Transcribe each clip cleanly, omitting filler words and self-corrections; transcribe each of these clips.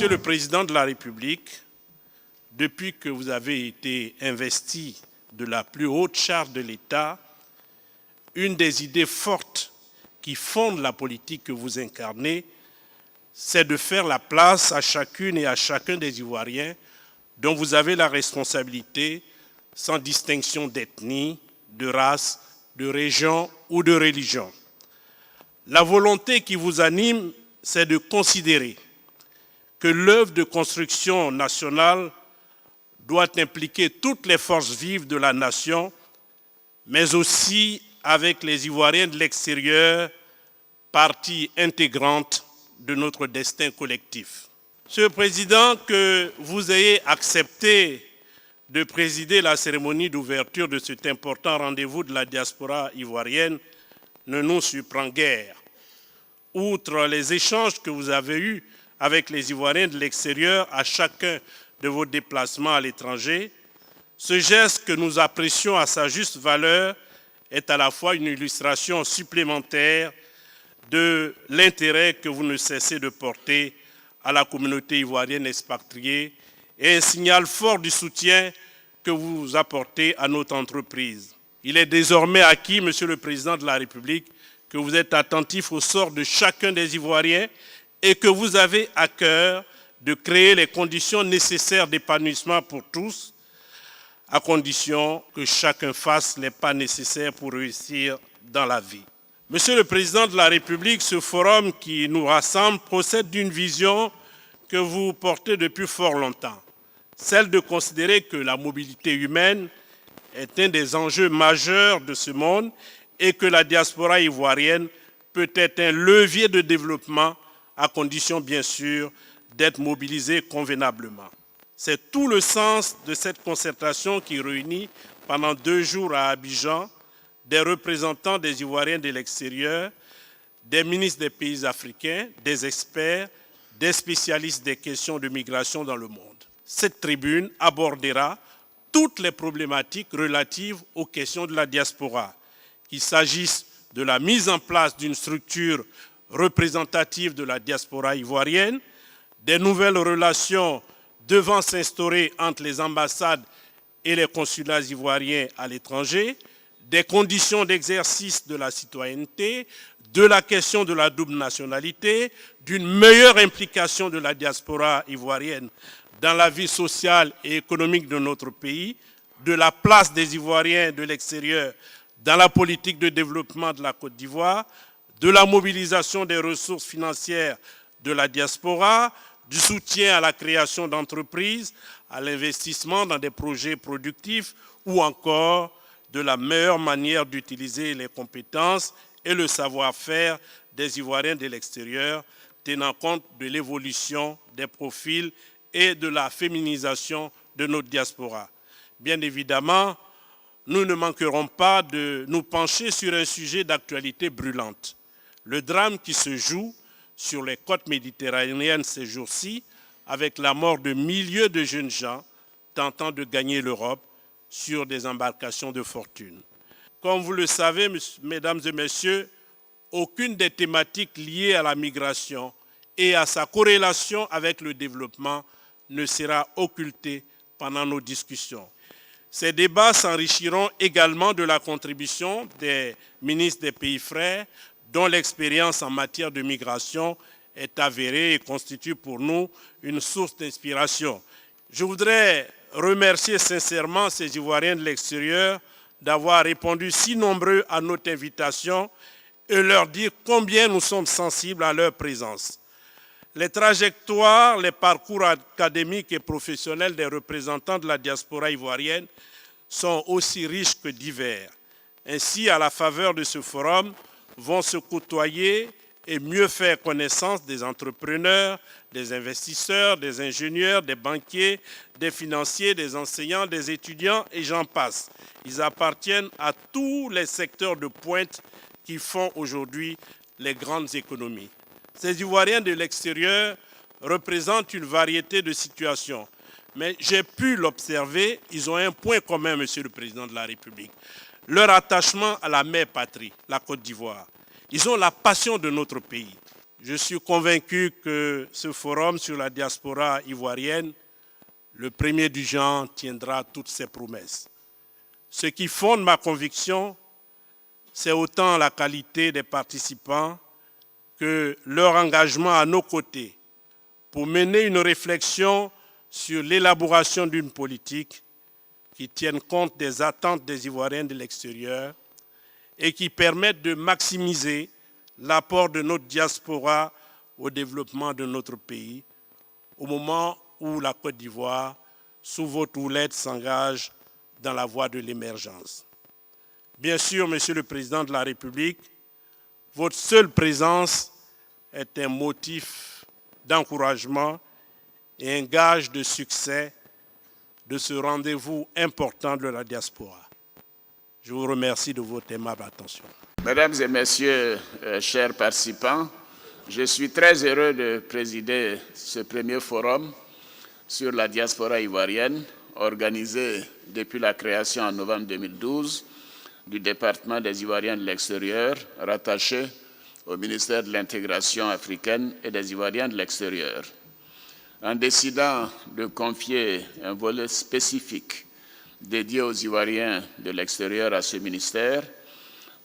Monsieur le Président de la République, depuis que vous avez été investi de la plus haute charge de l'État, une des idées fortes qui fondent la politique que vous incarnez, c'est de faire la place à chacune et à chacun des Ivoiriens dont vous avez la responsabilité, sans distinction d'ethnie, de race, de région ou de religion. La volonté qui vous anime, c'est de considérer que l'œuvre de construction nationale doit impliquer toutes les forces vives de la nation, mais aussi avec les Ivoiriens de l'extérieur, partie intégrante de notre destin collectif. Monsieur le Président, que vous ayez accepté de présider la cérémonie d'ouverture de cet important rendez-vous de la diaspora ivoirienne ne nous surprend guère. Outre les échanges que vous avez eus avec les Ivoiriens de l'extérieur à chacun de vos déplacements à l'étranger, ce geste que nous apprécions à sa juste valeur est à la fois une illustration supplémentaire de l'intérêt que vous ne cessez de porter à la communauté ivoirienne expatriée et un signal fort du soutien que vous apportez à notre entreprise. Il est désormais acquis, Monsieur le Président de la République, que vous êtes attentif au sort de chacun des Ivoiriens et que vous avez à cœur de créer les conditions nécessaires d'épanouissement pour tous, à condition que chacun fasse les pas nécessaires pour réussir dans la vie. Monsieur le Président de la République, ce forum qui nous rassemble procède d'une vision que vous portez depuis fort longtemps, celle de considérer que la mobilité humaine est un des enjeux majeurs de ce monde et que la diaspora ivoirienne peut être un levier de développement à condition bien sûr d'être mobilisée convenablement. C'est tout le sens de cette concertation qui réunit pendant 2 jours à Abidjan des représentants des Ivoiriens de l'extérieur, des ministres des pays africains, des experts, des spécialistes des questions de migration dans le monde. Cette tribune abordera toutes les problématiques relatives aux questions de la diaspora, qu'il s'agisse de la mise en place d'une structure représentative de la diaspora ivoirienne, des nouvelles relations devant s'instaurer entre les ambassades et les consulats ivoiriens à l'étranger, des conditions d'exercice de la citoyenneté, de la question de la double nationalité, d'une meilleure implication de la diaspora ivoirienne dans la vie sociale et économique de notre pays, de la place des Ivoiriens de l'extérieur dans la politique de développement de la Côte d'Ivoire, de la mobilisation des ressources financières de la diaspora, du soutien à la création d'entreprises, à l'investissement dans des projets productifs ou encore de la meilleure manière d'utiliser les compétences et le savoir-faire des Ivoiriens de l'extérieur, tenant compte de l'évolution des profils et de la féminisation de notre diaspora. Bien évidemment, nous ne manquerons pas de nous pencher sur un sujet d'actualité brûlante. Le drame qui se joue sur les côtes méditerranéennes ces jours-ci, avec la mort de milliers de jeunes gens tentant de gagner l'Europe sur des embarcations de fortune. Comme vous le savez, mesdames et messieurs, aucune des thématiques liées à la migration et à sa corrélation avec le développement ne sera occultée pendant nos discussions. Ces débats s'enrichiront également de la contribution des ministres des pays frères, dont l'expérience en matière de migration est avérée et constitue pour nous une source d'inspiration. Je voudrais remercier sincèrement ces Ivoiriens de l'extérieur d'avoir répondu si nombreux à notre invitation et leur dire combien nous sommes sensibles à leur présence. Les trajectoires, les parcours académiques et professionnels des représentants de la diaspora ivoirienne sont aussi riches que divers. Ainsi, à la faveur de ce forum, vont se côtoyer et mieux faire connaissance des entrepreneurs, des investisseurs, des ingénieurs, des banquiers, des financiers, des enseignants, des étudiants et j'en passe. Ils appartiennent à tous les secteurs de pointe qui font aujourd'hui les grandes économies. Ces Ivoiriens de l'extérieur représentent une variété de situations. Mais j'ai pu l'observer, ils ont un point commun, Monsieur le Président de la République. Leur attachement à la mère patrie, la Côte d'Ivoire. Ils ont la passion de notre pays. Je suis convaincu que ce forum sur la diaspora ivoirienne, le premier du genre, tiendra toutes ses promesses. Ce qui fonde ma conviction, c'est autant la qualité des participants que leur engagement à nos côtés pour mener une réflexion sur l'élaboration d'une politique qui tienne compte des attentes des Ivoiriens de l'extérieur et qui permette de maximiser l'apport de notre diaspora au développement de notre pays, au moment où la Côte d'Ivoire, sous votre houlette, s'engage dans la voie de l'émergence. Bien sûr, Monsieur le Président de la République, votre seule présence est un motif d'encouragement et un gage de succès de ce rendez-vous important de la diaspora. Je vous remercie de votre aimable attention. Mesdames et Messieurs, chers participants, je suis très heureux de présider ce premier forum sur la diaspora ivoirienne, organisé depuis la création en novembre 2012 du département des Ivoiriens de l'extérieur, rattaché au ministère de l'intégration africaine et des Ivoiriens de l'extérieur. En décidant de confier un volet spécifique dédié aux Ivoiriens de l'extérieur à ce ministère,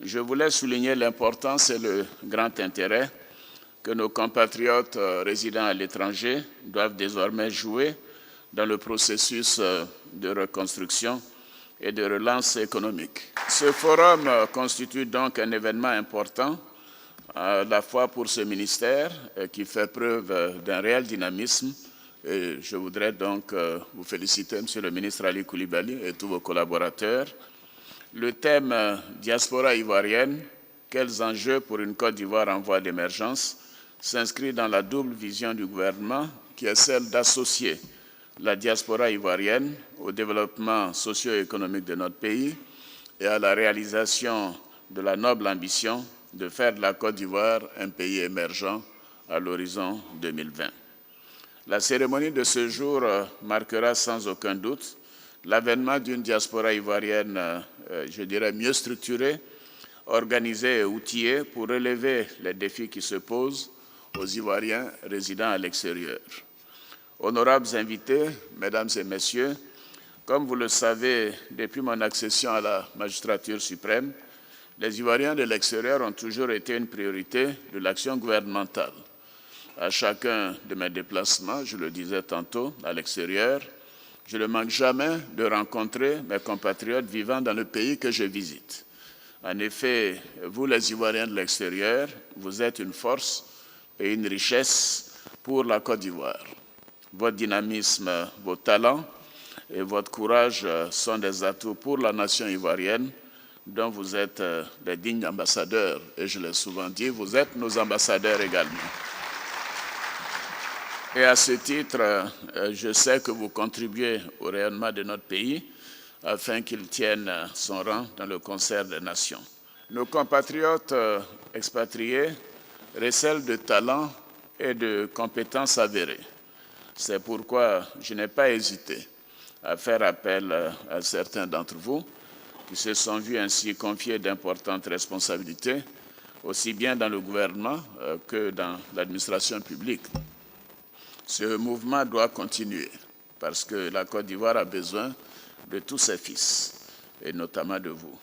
je voulais souligner l'importance et le grand intérêt que nos compatriotes résidant à l'étranger doivent désormais jouer dans le processus de reconstruction et de relance économique. Ce forum constitue donc un événement important à la fois pour ce ministère qui fait preuve d'un réel dynamisme. Et je voudrais donc vous féliciter, Monsieur le ministre Ali Koulibaly et tous vos collaborateurs. Le thème diaspora ivoirienne, quels enjeux pour une Côte d'Ivoire en voie d'émergence, s'inscrit dans la double vision du gouvernement qui est celle d'associer la diaspora ivoirienne au développement socio-économique de notre pays et à la réalisation de la noble ambition de faire de la Côte d'Ivoire un pays émergent à l'horizon 2020. La cérémonie de ce jour marquera sans aucun doute l'avènement d'une diaspora ivoirienne, je dirais, mieux structurée, organisée et outillée pour relever les défis qui se posent aux Ivoiriens résidant à l'extérieur. Honorables invités, Mesdames et Messieurs, comme vous le savez, depuis mon accession à la magistrature suprême, les Ivoiriens de l'extérieur ont toujours été une priorité de l'action gouvernementale. À chacun de mes déplacements, je le disais tantôt, à l'extérieur, je ne manque jamais de rencontrer mes compatriotes vivant dans le pays que je visite. En effet, vous, les Ivoiriens de l'extérieur, vous êtes une force et une richesse pour la Côte d'Ivoire. Votre dynamisme, vos talents et votre courage sont des atouts pour la nation ivoirienne dont vous êtes des dignes ambassadeurs. Et je l'ai souvent dit, vous êtes nos ambassadeurs également. Et à ce titre, je sais que vous contribuez au rayonnement de notre pays afin qu'il tienne son rang dans le concert des nations. Nos compatriotes expatriés recèlent de talents et de compétences avérées. C'est pourquoi je n'ai pas hésité à faire appel à certains d'entre vous qui se sont vus ainsi confier d'importantes responsabilités, aussi bien dans le gouvernement que dans l'administration publique. Ce mouvement doit continuer parce que la Côte d'Ivoire a besoin de tous ses fils, et notamment de vous.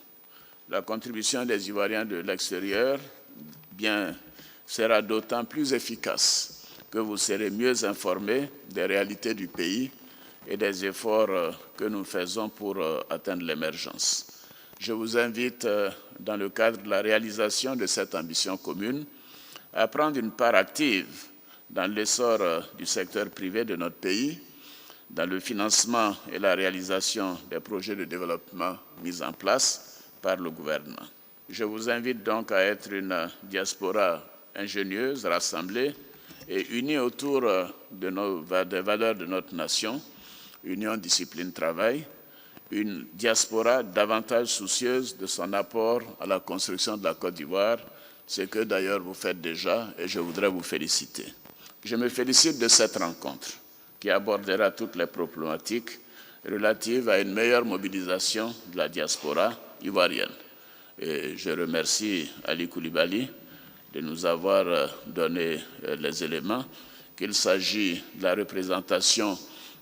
La contribution des Ivoiriens de l'extérieur sera d'autant plus efficace que vous serez mieux informés des réalités du pays et des efforts que nous faisons pour atteindre l'émergence. Je vous invite, dans le cadre de la réalisation de cette ambition commune, à prendre une part active dans l'essor du secteur privé de notre pays, dans le financement et la réalisation des projets de développement mis en place par le gouvernement. Je vous invite donc à être une diaspora ingénieuse, rassemblée et unie autour des valeurs de notre nation, union, discipline, travail, une diaspora davantage soucieuse de son apport à la construction de la Côte d'Ivoire, ce que d'ailleurs vous faites déjà et je voudrais vous féliciter. Je me félicite de cette rencontre qui abordera toutes les problématiques relatives à une meilleure mobilisation de la diaspora ivoirienne. Et je remercie Ali Koulibaly de nous avoir donné les éléments, qu'il s'agit de la représentation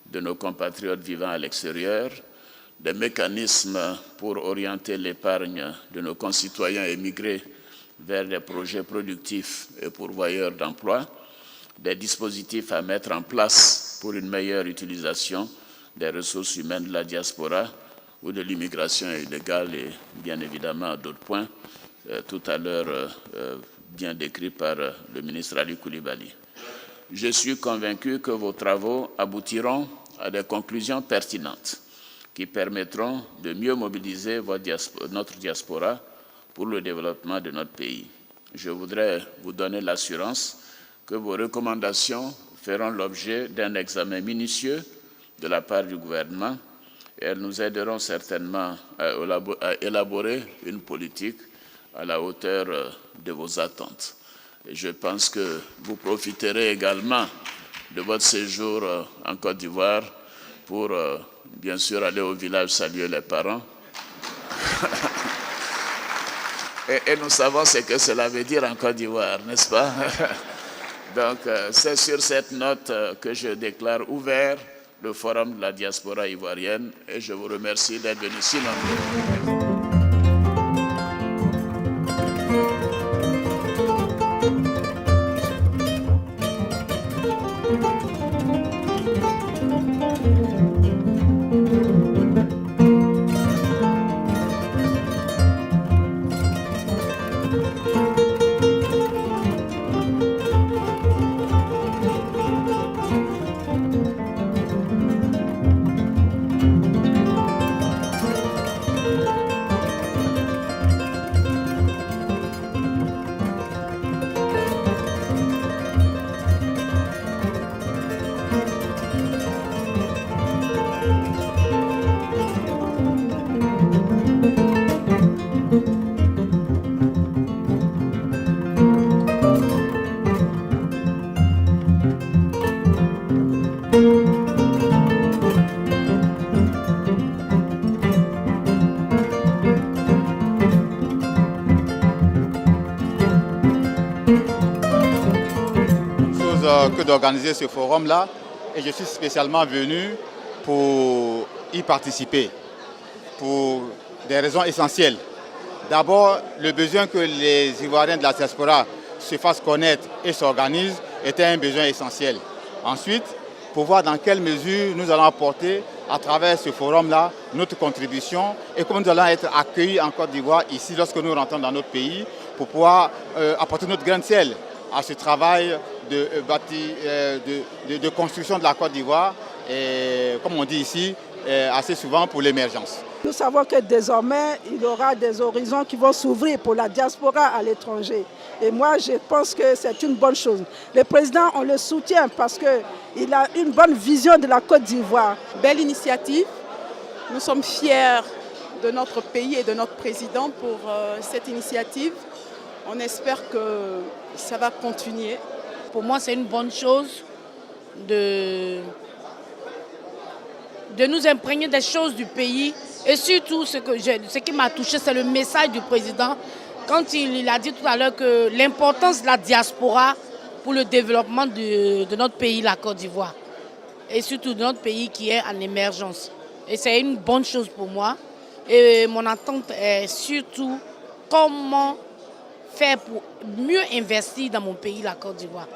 de nos compatriotes vivant à l'extérieur, des mécanismes pour orienter l'épargne de nos concitoyens émigrés vers des projets productifs et pourvoyeurs d'emplois, des dispositifs à mettre en place pour une meilleure utilisation des ressources humaines de la diaspora ou de l'immigration illégale et bien évidemment d'autres points, tout à l'heure bien décrits par le ministre Ali Koulibaly. Je suis convaincu que vos travaux aboutiront à des conclusions pertinentes qui permettront de mieux mobiliser notre diaspora pour le développement de notre pays. Je voudrais vous donner l'assurance que vos recommandations feront l'objet d'un examen minutieux de la part du gouvernement et elles nous aideront certainement à élaborer une politique à la hauteur de vos attentes. Et je pense que vous profiterez également de votre séjour en Côte d'Ivoire pour, bien sûr, aller au village saluer les parents. et nous savons ce que cela veut dire en Côte d'Ivoire, n'est-ce pas? Donc, c'est sur cette note que je déclare ouvert le Forum de la diaspora ivoirienne et je vous remercie d'être venus si nombreux. Que d'organiser ce forum-là et je suis spécialement venu pour y participer pour des raisons essentielles. D'abord, le besoin que les Ivoiriens de la diaspora se fassent connaître et s'organisent était un besoin essentiel. Ensuite, pour voir dans quelle mesure nous allons apporter à travers ce forum-là notre contribution et comment nous allons être accueillis en Côte d'Ivoire ici lorsque nous rentrons dans notre pays pour pouvoir apporter notre grain de sel à ce travail de construction de la Côte d'Ivoire et, comme on dit ici, assez souvent pour l'émergence. Nous savons que désormais, il y aura des horizons qui vont s'ouvrir pour la diaspora à l'étranger. Et moi, je pense que c'est une bonne chose. Le président, on le soutient parce qu'il a une bonne vision de la Côte d'Ivoire. Belle initiative. Nous sommes fiers de notre pays et de notre président pour cette initiative. On espère que ça va continuer. Pour moi, c'est une bonne chose de nous imprégner des choses du pays. Et surtout, ce qui m'a touché, c'est le message du président quand il a dit tout à l'heure que l'importance de la diaspora pour le développement de notre pays, la Côte d'Ivoire. Et surtout de notre pays qui est en émergence. Et c'est une bonne chose pour moi. Et mon attente est surtout comment faire pour mieux investir dans mon pays, la Côte d'Ivoire.